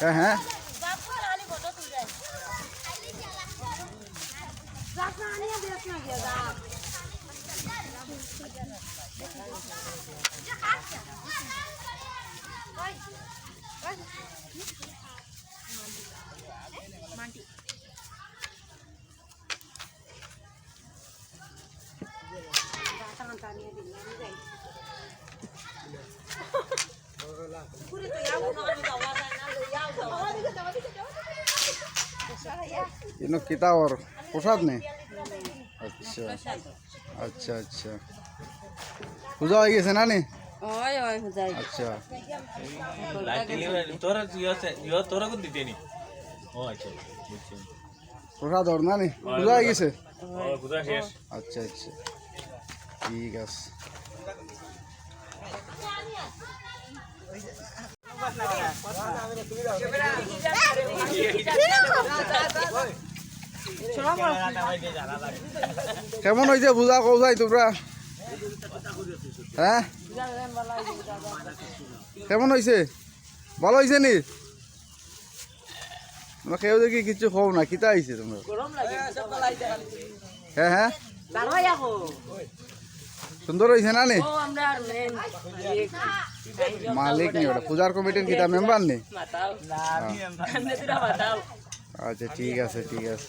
হ্যাঁ হ্যাঁ इनो किता और प्रसाद ने अच्छा अच्छा अच्छा पूजा हो गई ना ने अच्छा प्रसाद और ना ने पूजा हो गई से अच्छा अच्छा ठीक है কেমন হয়েছে বুঝা কোথায় তোমরা হ্যাঁ কেমন হয়েছে ভালো হয়েছে নি তোমরা কেউ দেখি কিছু খাও না কিতা হয়েছে তোমরা হ্যাঁ হ্যাঁ সুন্দর হয়েছে না নি মালিক নি ওটা পূজার কমিটির কিতা মেম্বার নি আচ্ছা ঠিক আছে ঠিক আছে